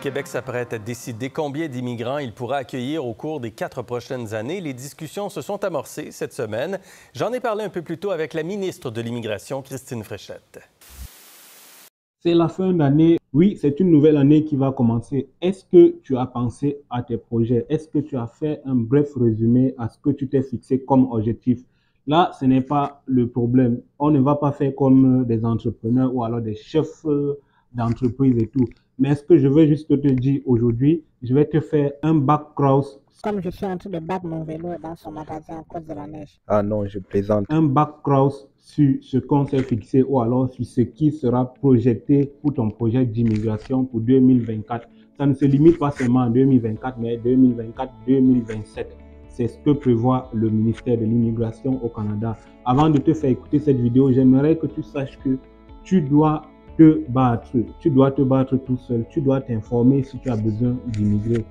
Québec s'apprête à décider combien d'immigrants il pourra accueillir au cours des 4 prochaines années. Les discussions se sont amorcées cette semaine. J'en ai parlé un peu plus tôt avec la ministre de l'Immigration, Christine Fréchette. C'est la fin d'année. Oui, c'est une nouvelle année qui va commencer. Est-ce que tu as pensé à tes projets? Est-ce que tu as fait un bref résumé à ce que tu t'es fixé comme objectif? Là, ce n'est pas le problème. On ne va pas faire comme des entrepreneurs ou alors des chefs d'entreprise et tout. Mais ce que je veux juste te dire aujourd'hui, je vais te faire un background. Comme je suis en train de battre mon vélo dans son magasin à cause de la neige. Ah non, je plaisante. Un background sur ce qu'on s'est fixé ou alors sur ce qui sera projeté pour ton projet d'immigration pour 2024. Ça ne se limite pas seulement en 2024, mais 2024-2027. C'est ce que prévoit le ministère de l'Immigration au Canada. Avant de te faire écouter cette vidéo, j'aimerais que tu saches que tu dois te battre. Tu dois te battre tout seul. Tu dois t'informer si tu as besoin d'immigrer.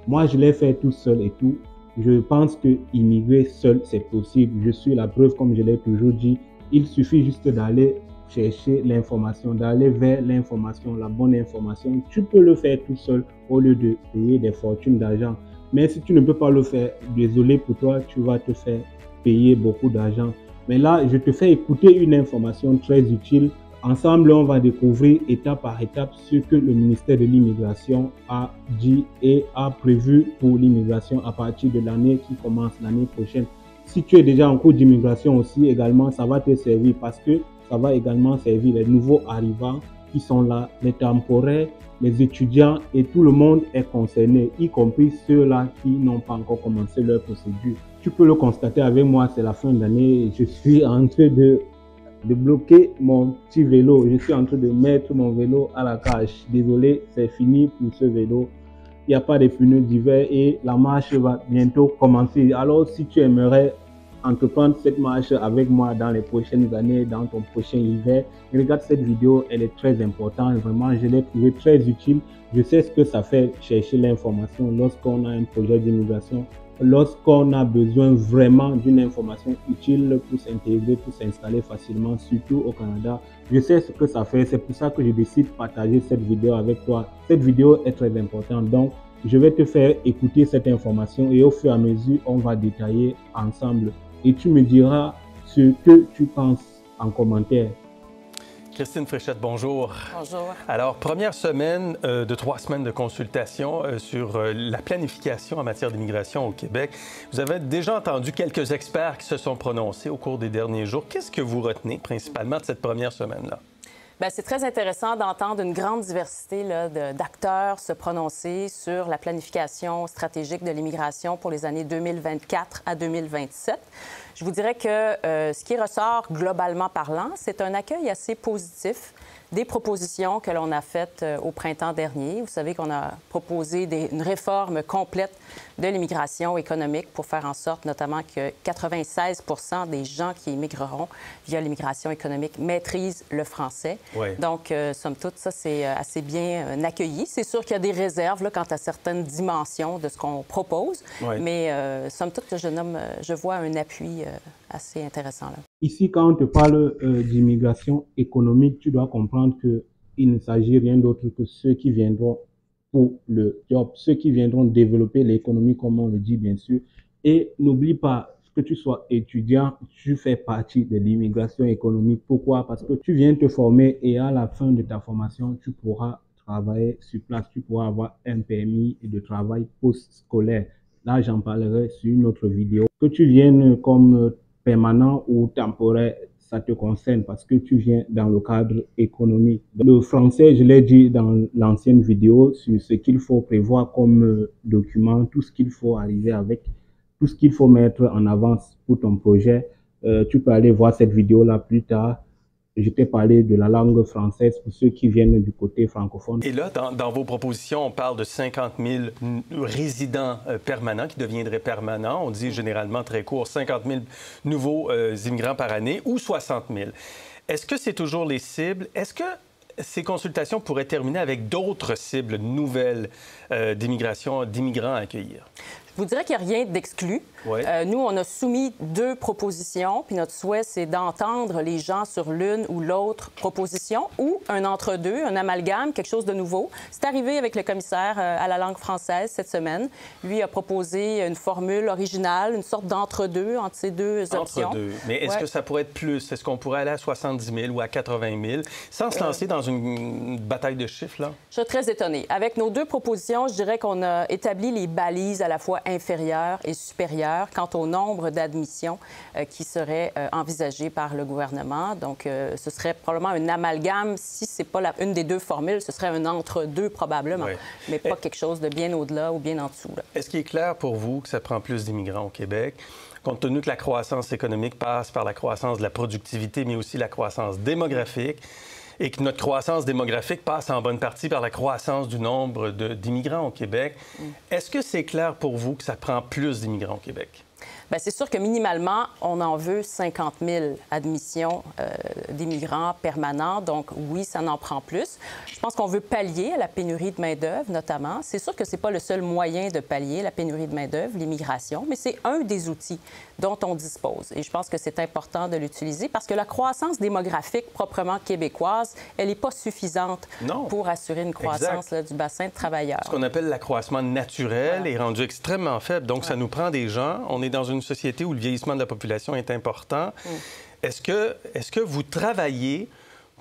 Moi, je l'ai fait tout seul et tout. Je pense que immigrer seul, c'est possible. Je suis la preuve, comme je l'ai toujours dit. Il suffit juste d'aller chercher l'information, d'aller vers l'information, la bonne information. Tu peux le faire tout seul au lieu de payer des fortunes d'argent. Mais si tu ne peux pas le faire, désolé pour toi, tu vas te faire payer beaucoup d'argent. Mais là, je te fais écouter une information très utile. Ensemble, on va découvrir étape par étape ce que le ministère de l'Immigration a dit et a prévu pour l'immigration à partir de l'année qui commence l'année prochaine. Si tu es déjà en cours d'immigration aussi, également, ça va te servir parce que ça va également servir les nouveaux arrivants qui sont là, les temporaires, les étudiants et tout le monde est concerné, y compris ceux-là qui n'ont pas encore commencé leur procédure. Tu peux le constater avec moi, c'est la fin d'année. Je suis en train de bloquer mon petit vélo. Je suis en train de mettre mon vélo à la cage. Désolé, c'est fini pour ce vélo. Il n'y a pas de pneus d'hiver et la marche va bientôt commencer. Alors, si tu aimerais entreprendre cette marche avec moi dans les prochaines années, dans ton prochain hiver, regarde cette vidéo, elle est très importante. Vraiment, je l'ai trouvée très utile. Je sais ce que ça fait chercher l'information lorsqu'on a un projet d'immigration. Lorsqu'on a besoin vraiment d'une information utile pour s'intégrer, pour s'installer facilement, surtout au Canada. Je sais ce que ça fait, c'est pour ça que je décide de partager cette vidéo avec toi. Cette vidéo est très importante, donc je vais te faire écouter cette information et au fur et à mesure, on va détailler ensemble. Et tu me diras ce que tu penses en commentaire. Christine Fréchette, bonjour. Bonjour. Alors, première semaine de 3 semaines de consultation sur la planification en matière d'immigration au Québec. Vous avez déjà entendu quelques experts qui se sont prononcés au cours des derniers jours. Qu'est-ce que vous retenez principalement de cette première semaine-là? Bien, c'est très intéressant d'entendre une grande diversité d'acteurs se prononcer sur la planification stratégique de l'immigration pour les années 2024 à 2027. Je vous dirais que ce qui ressort globalement parlant, c'est un accueil assez positif des propositions que l'on a faites au printemps dernier. Vous savez qu'on a proposé une réforme complète de l'immigration économique pour faire en sorte notamment que 96 % des gens qui immigreront via l'immigration économique maîtrisent le français. Oui. Donc, somme toute, ça, c'est assez bien accueilli. C'est sûr qu'il y a des réserves là, quant à certaines dimensions de ce qu'on propose, oui. Mais somme toute, je vois un appui assez intéressant là. Ici, quand on te parle d'immigration économique, tu dois comprendre qu'il ne s'agit rien d'autre que ceux qui viendront pour le job, ceux qui viendront développer l'économie, comme on le dit bien sûr. Et n'oublie pas que tu sois étudiant, tu fais partie de l'immigration économique. Pourquoi? Parce que tu viens te former et à la fin de ta formation, tu pourras travailler sur place, tu pourras avoir un permis de travail post-scolaire. Là, j'en parlerai sur une autre vidéo. Que tu viennes comme permanent ou temporaire, ça te concerne parce que tu viens dans le cadre économique. Le français, je l'ai dit dans l'ancienne vidéo sur ce qu'il faut prévoir comme document, tout ce qu'il faut arriver avec, tout ce qu'il faut mettre en avance pour ton projet. Tu peux aller voir cette vidéo-là plus tard. Je t'ai parlé de la langue française pour ceux qui viennent du côté francophone. Et là, dans vos propositions, on parle de 50 000 résidents permanents qui deviendraient permanents. On dit généralement très court, 50 000 nouveaux immigrants par année ou 60 000. Est-ce que c'est toujours les cibles? Est-ce que ces consultations pourraient terminer avec d'autres cibles nouvelles d'immigration, d'immigrants à accueillir? Je vous dirais qu'il n'y a rien d'exclu. Oui. Nous, on a soumis 2 propositions, puis notre souhait, c'est d'entendre les gens sur l'une ou l'autre proposition ou un entre-deux, un amalgame, quelque chose de nouveau. C'est arrivé avec le commissaire à la langue française cette semaine. Lui a proposé une formule originale, une sorte d'entre-deux entre ces 2 options. Entre-deux. Mais est-ce que ça pourrait être plus? Est-ce qu'on pourrait aller à 70 000 ou à 80 000 sans se lancer dans une bataille de chiffres, là? Je suis très étonnée. Avec nos 2 propositions, je dirais qu'on a établi les balises à la fois inférieures et supérieures quant au nombre d'admissions qui seraient envisagées par le gouvernement. Donc, ce serait probablement un amalgame. Si ce n'est pas une des 2 formules, ce serait un entre-deux probablement, oui. mais pas quelque chose de bien au-delà ou bien en dessous. Là. Est-ce qu'il est clair pour vous que ça prend plus d'immigrants au Québec, compte tenu que la croissance économique passe par la croissance de la productivité, mais aussi la croissance démographique, et que notre croissance démographique passe en bonne partie par la croissance du nombre d'immigrants au Québec? Est-ce que c'est clair pour vous que ça prend plus d'immigrants au Québec? Bien, c'est sûr que minimalement, on en veut 50 000 admissions d'immigrants permanents. Donc, oui, ça en prend plus. Je pense qu'on veut pallier à la pénurie de main-d'œuvre, notamment. C'est sûr que ce n'est pas le seul moyen de pallier la pénurie de main-d'œuvre, l'immigration, mais c'est un des outils dont on dispose. Et je pense que c'est important de l'utiliser parce que la croissance démographique proprement québécoise, elle n'est pas suffisante pour assurer une croissance là, du bassin de travailleurs. Ce qu'on appelle l'accroissement naturel est rendu extrêmement faible. Donc, ça nous prend des gens. On est dans une société où le vieillissement de la population est important. Est-ce que vous travaillez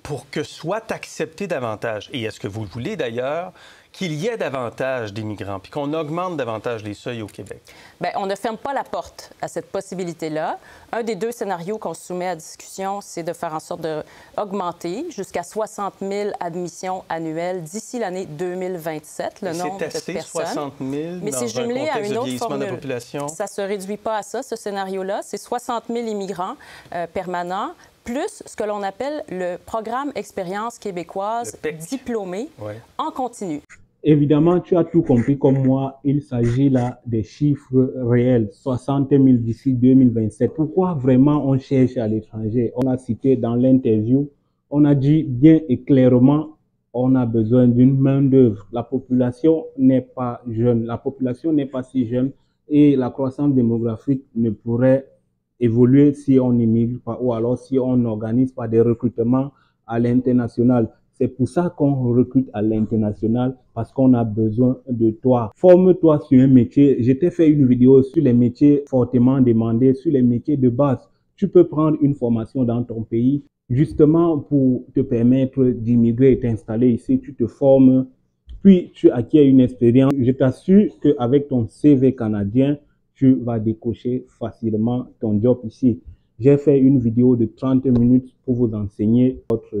pour que soit accepté davantage? Et est-ce que vous voulez d'ailleurs qu'il y ait davantage d'immigrants puis qu'on augmente davantage les seuils au Québec? Bien, on ne ferme pas la porte à cette possibilité-là. Un des 2 scénarios qu'on soumet à discussion, c'est de faire en sorte d'augmenter jusqu'à 60 000 admissions annuelles d'ici l'année 2027, le nombre de personnes. C'est assez, 60 000 mais c'est jumelé à une autre formule. De la population. Ça ne se réduit pas à ça, ce scénario-là. C'est 60 000 immigrants permanents, plus ce que l'on appelle le programme Expérience québécoise diplômée en continu. Évidemment, tu as tout compris comme moi, il s'agit là des chiffres réels, 60 000 d'ici 2027. Pourquoi vraiment on cherche à l'étranger? On a cité dans l'interview, on a dit bien et clairement, on a besoin d'une main-d'œuvre. La population n'est pas jeune, la population n'est pas si jeune et la croissance démographique ne pourrait évoluer si on n'immigre pas ou alors si on n'organise pas des recrutements à l'international. C'est pour ça qu'on recrute à l'international, parce qu'on a besoin de toi. Forme-toi sur un métier. Je t'ai fait une vidéo sur les métiers fortement demandés, sur les métiers de base. Tu peux prendre une formation dans ton pays, justement pour te permettre d'immigrer et t'installer ici. Tu te formes, puis tu acquiers une expérience. Je t'assure qu'avec ton CV canadien, tu vas décocher facilement ton job ici. J'ai fait une vidéo de 30 minutes pour vous enseigner votre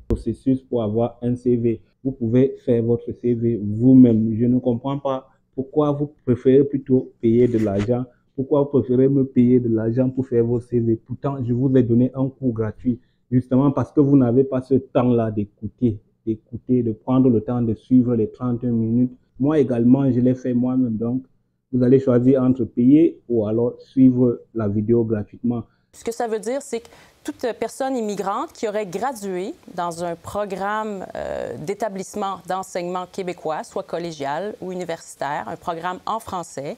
processus pour avoir un CV. Vous pouvez faire votre CV vous-même. Je ne comprends pas pourquoi vous préférez plutôt payer de l'argent. Pourquoi vous préférez me payer de l'argent pour faire vos CV. Pourtant, je vous ai donné un cours gratuit, justement parce que vous n'avez pas ce temps-là d'écouter, de prendre le temps de suivre les 30 minutes. Moi également, je l'ai fait moi-même. Donc, vous allez choisir entre payer ou alors suivre la vidéo gratuitement. Ce que ça veut dire, c'est que toute personne immigrante qui aurait gradué dans un programme d'établissement d'enseignement québécois, soit collégial ou universitaire, un programme en français,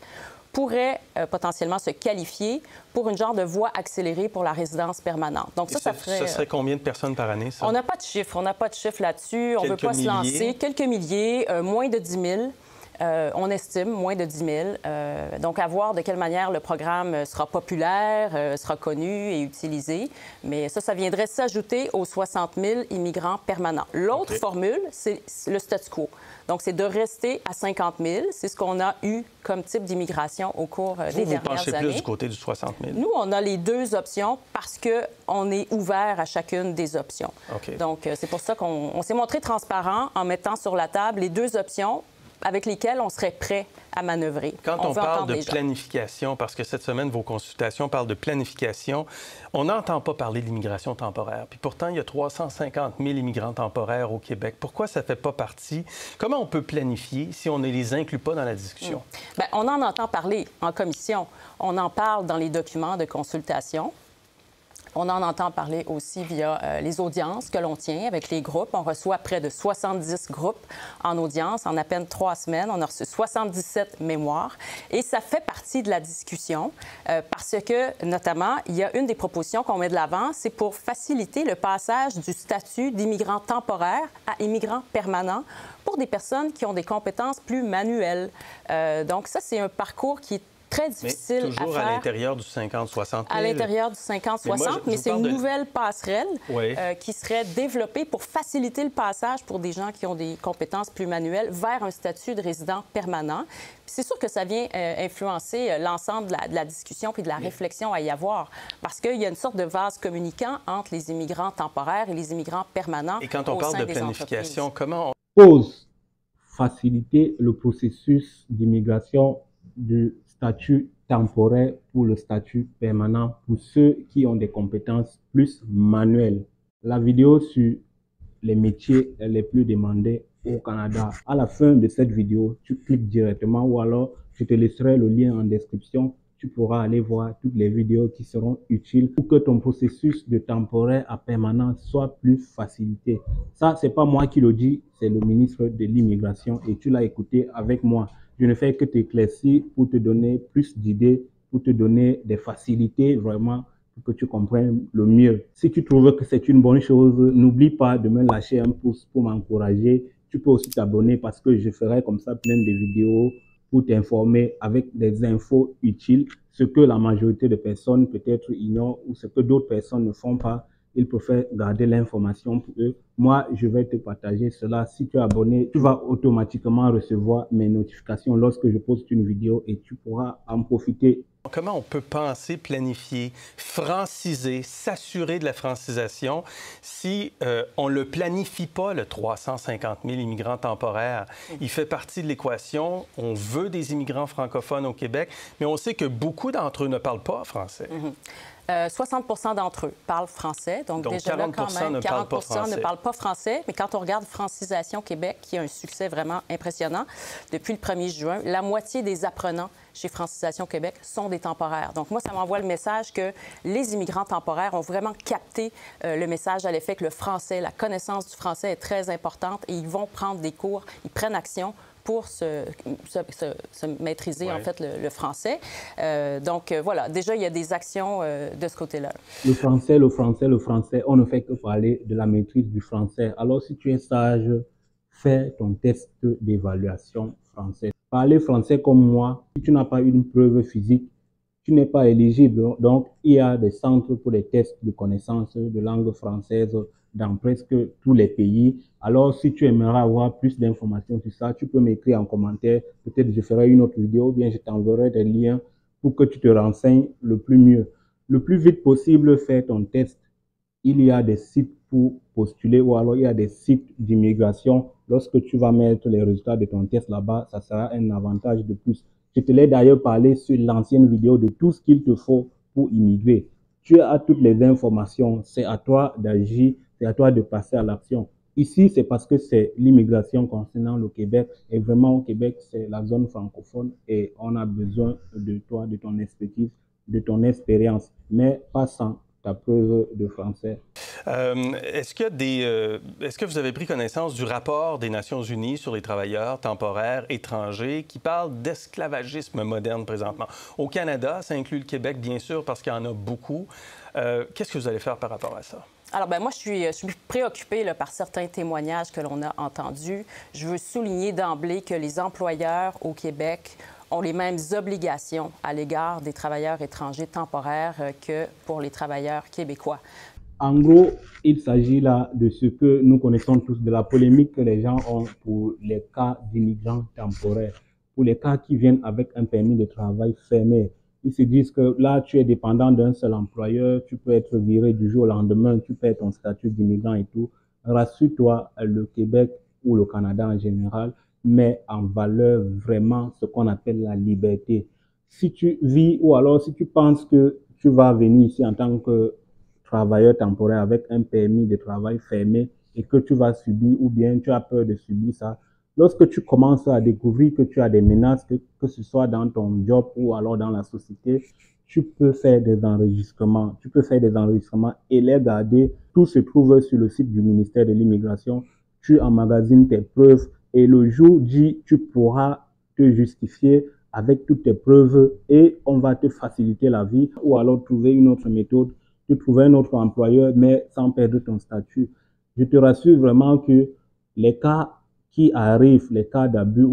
pourrait potentiellement se qualifier pour une genre de voie accélérée pour la résidence permanente. Donc ça ferait... Ça serait combien de personnes par année, ça? On n'a pas de chiffre. On n'a pas de chiffre là-dessus. On ne veut pas se lancer. Quelques milliers, moins de 10 000. On estime moins de 10 000. Donc, à voir de quelle manière le programme sera populaire, sera connu et utilisé. Mais ça viendrait s'ajouter aux 60 000 immigrants permanents. L'autre formule, c'est le statu quo. Donc, c'est de rester à 50 000. C'est ce qu'on a eu comme type d'immigration au cours des dernières années. Vous penchez plus du côté du 60 000? Nous, on a les 2 options parce qu'on est ouvert à chacune des options. Donc, c'est pour ça qu'on s'est montré transparent en mettant sur la table les 2 options avec lesquels on serait prêt à manœuvrer. Quand on parle de planification, parce que cette semaine, vos consultations parlent de planification, on n'entend pas parler d'immigration temporaire. Puis pourtant, il y a 350 000 immigrants temporaires au Québec. Pourquoi ça ne fait pas partie? Comment on peut planifier si on ne les inclut pas dans la discussion? Bien, on en entend parler en commission. On en parle dans les documents de consultation. On en entend parler aussi via les audiences que l'on tient avec les groupes. On reçoit près de 70 groupes en audience en à peine 3 semaines. On a reçu 77 mémoires et ça fait partie de la discussion parce que, notamment, il y a une des propositions qu'on met de l'avant, c'est pour faciliter le passage du statut d'immigrant temporaire à immigrant permanent pour des personnes qui ont des compétences plus manuelles. Donc ça, c'est un parcours qui est très difficile mais toujours à faire. À l'intérieur du 50-60 000. À l'intérieur du 50-60, mais c'est une nouvelle passerelle qui serait développée pour faciliter le passage pour des gens qui ont des compétences plus manuelles vers un statut de résident permanent. C'est sûr que ça vient influencer l'ensemble de la discussion puis de la réflexion à y avoir, parce qu'il y a une sorte de vase communicant entre les immigrants temporaires et les immigrants permanents. Et quand on parle de planification, comment on pose faciliter le processus d'immigration du statut temporaire pour le statut permanent pour ceux qui ont des compétences plus manuelles. La vidéo sur les métiers les plus demandés au Canada. À la fin de cette vidéo, tu cliques directement ou alors je te laisserai le lien en description. Tu pourras aller voir toutes les vidéos qui seront utiles pour que ton processus de temporaire à permanent soit plus facilité. Ça, c'est pas moi qui le dis, c'est le ministre de l'Immigration et tu l'as écouté avec moi. Je ne fais que t'éclaircir pour te donner plus d'idées, pour te donner des facilités vraiment pour que tu comprennes le mieux. Si tu trouves que c'est une bonne chose, n'oublie pas de me lâcher un pouce pour m'encourager. Tu peux aussi t'abonner parce que je ferai comme ça plein de vidéos pour t'informer avec des infos utiles, ce que la majorité de personnes peut-être ignorent ou ce que d'autres personnes ne font pas. Ils préfèrent garder l'information pour eux. Moi, je vais te partager cela. Si tu es abonné, tu vas automatiquement recevoir mes notifications lorsque je poste une vidéo et tu pourras en profiter. Comment on peut penser, planifier, franciser, s'assurer de la francisation si on ne le planifie pas, le 350 000 immigrants temporaires? Il fait partie de l'équation. On veut des immigrants francophones au Québec, mais on sait que beaucoup d'entre eux ne parlent pas français. 60 d'entre eux parlent français. Donc déjà 40 là, quand même, 40 ne parlent pas français. Mais quand on regarde Francisation Québec, qui a un succès vraiment impressionnant, depuis le 1er juin, la moitié des apprenants chez Francisation Québec sont des temporaires. Donc moi, ça m'envoie le message que les immigrants temporaires ont vraiment capté le message à l'effet que le français, la connaissance du français est très importante et ils vont prendre des cours, ils prennent action pour se maîtriser, en fait, le français. Donc, voilà, déjà, il y a des actions de ce côté-là. Le français, on ne fait que parler de la maîtrise du français. Alors, si tu es sage, fais ton test d'évaluation français. Parler français comme moi, si tu n'as pas une preuve physique, tu n'es pas éligible. Donc, il y a des centres pour les tests de connaissance de langue française dans presque tous les pays. Alors, si tu aimerais avoir plus d'informations sur ça, tu peux m'écrire en commentaire. Peut-être je ferai une autre vidéo ou bien je t'enverrai des liens pour que tu te renseignes le plus vite possible, fais ton test. Il y a des sites pour postuler ou alors il y a des sites d'immigration. Lorsque tu vas mettre les résultats de ton test là-bas, ça sera un avantage de plus. Je te l'ai d'ailleurs parlé sur l'ancienne vidéo de tout ce qu'il te faut pour immigrer. Tu as toutes les informations, c'est à toi d'agir, c'est à toi de passer à l'action. Ici, c'est parce que c'est l'immigration concernant le Québec. Et vraiment, au Québec, c'est la zone francophone et on a besoin de toi, de ton expertise, de ton expérience, mais pas sans ta preuve de français. Est-ce que vous avez pris connaissance du rapport des Nations unies sur les travailleurs temporaires étrangers qui parle d'esclavagisme moderne présentement? Au Canada, ça inclut le Québec, bien sûr, parce qu'il y en a beaucoup. Qu'est-ce que vous allez faire par rapport à ça? Alors, moi, je suis préoccupée par certains témoignages que l'on a entendus. Je veux souligner d'emblée que les employeurs au Québec ont les mêmes obligations à l'égard des travailleurs étrangers temporaires que pour les travailleurs québécois. En gros, il s'agit là de ce que nous connaissons tous, de la polémique que les gens ont pour les cas d'immigrants temporaires, pour les cas qui viennent avec un permis de travail fermé. Ils se disent que là, tu es dépendant d'un seul employeur, tu peux être viré du jour au lendemain, tu perds ton statut d'immigrant et tout. Rassure-toi, le Québec ou le Canada en général met en valeur vraiment ce qu'on appelle la liberté. Si tu vis ou alors si tu penses que tu vas venir ici en tant que travailleur temporaire avec un permis de travail fermé et que tu vas subir ou bien tu as peur de subir ça, Lorsque tu commences à découvrir que tu as des menaces, que ce soit dans ton job ou alors dans la société, tu peux faire des enregistrements. Tu peux faire des enregistrements et les garder. Tout se trouve sur le site du ministère de l'Immigration. Tu emmagasines tes preuves et le jour J, tu pourras te justifier avec toutes tes preuves et on va te faciliter la vie ou alors trouver une autre méthode, de trouver un autre employeur mais sans perdre ton statut. Je te rassure vraiment que les cas qui arrivent, les cas d'abus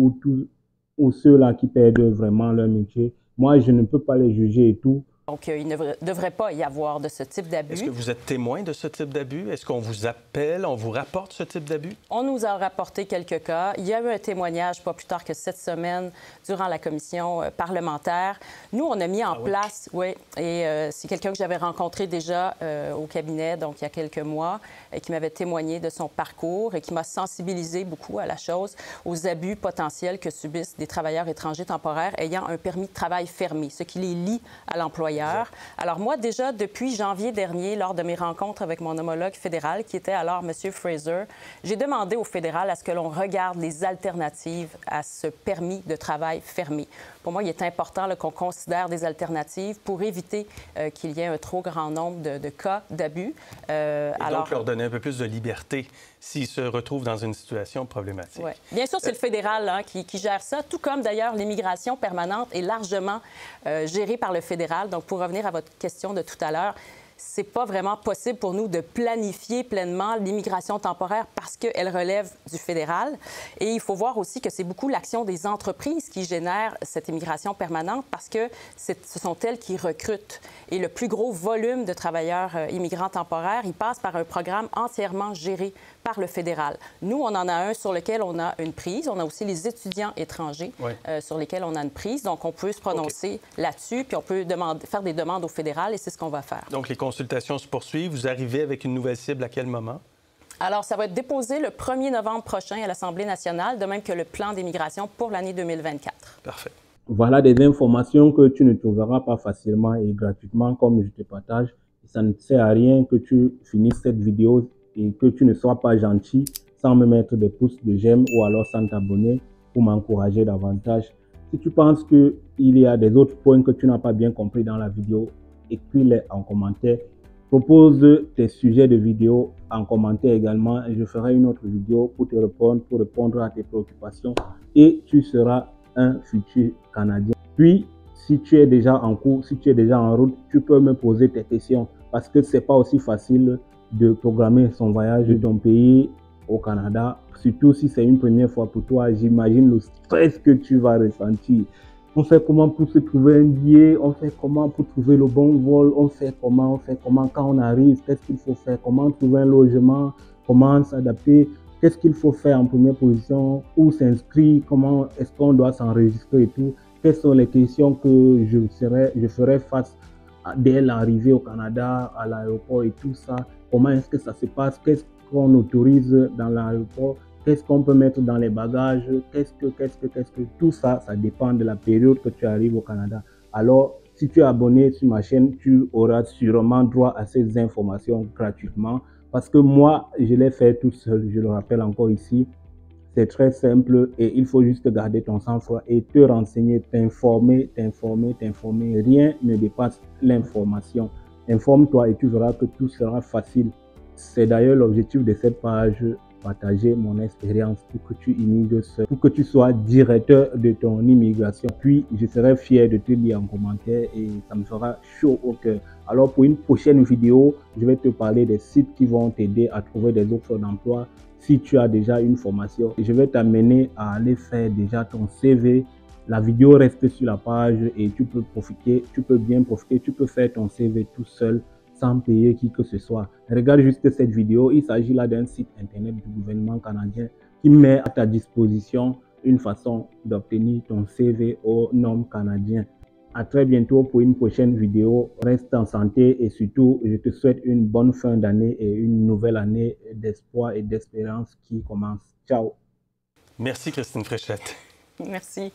ou ceux-là qui perdent vraiment leur métier, moi, je ne peux pas les juger et tout. Donc, il ne devrait pas y avoir de ce type d'abus. Est-ce que vous êtes témoin de ce type d'abus? Est-ce qu'on vous appelle, on vous rapporte ce type d'abus? On nous a rapporté quelques cas. Il y a eu un témoignage pas plus tard que cette semaine durant la commission parlementaire. Nous, on a mis en place, oui, et c'est quelqu'un que j'avais rencontré déjà au cabinet, donc il y a quelques mois, et qui m'avait témoigné de son parcours et qui m'a sensibilisé beaucoup à la chose, aux abus potentiels que subissent des travailleurs étrangers temporaires ayant un permis de travail fermé, ce qui les lie à l'employeur. Alors moi, déjà, depuis janvier dernier, lors de mes rencontres avec mon homologue fédéral, qui était alors M. Fraser, j'ai demandé au fédéral à ce que l'on regarde les alternatives à ce permis de travail fermé. Pour moi, il est important qu'on considère des alternatives pour éviter qu'il y ait un trop grand nombre de cas d'abus. Donc, leur donner un peu plus de liberté s'ils se retrouvent dans une situation problématique. Ouais. Bien sûr, c'est le fédéral qui gère ça, tout comme d'ailleurs l'immigration permanente est largement gérée par le fédéral. Donc, pour revenir à votre question de tout à l'heure, c'est pas vraiment possible pour nous de planifier pleinement l'immigration temporaire parce qu'elle relève du fédéral. Et il faut voir aussi que c'est beaucoup l'action des entreprises qui génèrent cette immigration permanente parce que ce sont elles qui recrutent. Et le plus gros volume de travailleurs immigrants temporaires, il passe par un programme entièrement géré par le fédéral. Nous, on en a un sur lequel on a une prise. On a aussi les étudiants étrangers sur lesquels on a une prise. Donc, on peut se prononcer là-dessus, puis on peut faire des demandes au fédéral et c'est ce qu'on va faire. Donc, les consultations se poursuivent. Vous arrivez avec une nouvelle cible à quel moment? Alors, ça va être déposé le 1er novembre prochain à l'Assemblée nationale, de même que le plan d'immigration pour l'année 2024. Parfait. Voilà des informations que tu ne trouveras pas facilement et gratuitement comme je te partage. Ça ne sert à rien que tu finisses cette vidéo et que tu ne sois pas gentil sans me mettre des pouces de j'aime ou alors sans t'abonner pour m'encourager davantage. Si tu penses qu'il y a des autres points que tu n'as pas bien compris dans la vidéo, écris-les en commentaire. Propose tes sujets de vidéo en commentaire également. Je ferai une autre vidéo pour te répondre, pour répondre à tes préoccupations et tu seras un futur Canadien. Puis, si tu es déjà en cours, si tu es déjà en route, tu peux me poser tes questions parce que c'est pas aussi facile de programmer son voyage de ton pays au Canada, surtout si c'est une première fois pour toi. J'imagine le stress que tu vas ressentir. On fait comment pour se trouver un billet, on fait comment pour trouver le bon vol, on fait comment quand on arrive, qu'est-ce qu'il faut faire, comment trouver un logement, comment s'adapter, qu'est-ce qu'il faut faire en première position, où s'inscrire, comment est-ce qu'on doit s'enregistrer et tout. Quelles sont les questions que je ferai face dès l'arrivée au Canada, à l'aéroport et tout ça. Comment est-ce que ça se passe, qu'est-ce qu'on autorise dans l'aéroport, qu'est-ce qu'on peut mettre dans les bagages, qu'est-ce que tout ça, ça dépend de la période que tu arrives au Canada. Alors, si tu es abonné sur ma chaîne, tu auras sûrement droit à ces informations gratuitement parce que moi, je l'ai fait tout seul, je le rappelle encore ici. C'est très simple et il faut juste garder ton sang-froid et te renseigner, t'informer. Rien ne dépasse l'information. Informe-toi et tu verras que tout sera facile. C'est d'ailleurs l'objectif de cette page, partager mon expérience pour que tu immigres seul, pour que tu sois directeur de ton immigration. Puis, je serai fier de te lire en commentaire et ça me fera chaud au cœur. Alors, pour une prochaine vidéo, je vais te parler des sites qui vont t'aider à trouver des offres d'emploi. Si tu as déjà une formation, je vais t'amener à aller faire déjà ton CV. La vidéo reste sur la page et tu peux profiter, tu peux bien profiter, tu peux faire ton CV tout seul sans payer qui que ce soit. Regarde juste cette vidéo, il s'agit là d'un site internet du gouvernement canadien qui met à ta disposition une façon d'obtenir ton CV aux normes canadiennes. À très bientôt pour une prochaine vidéo. Reste en santé et surtout, je te souhaite une bonne fin d'année et une nouvelle année d'espoir et d'espérance qui commence. Ciao. Merci Christine Fréchette. Merci.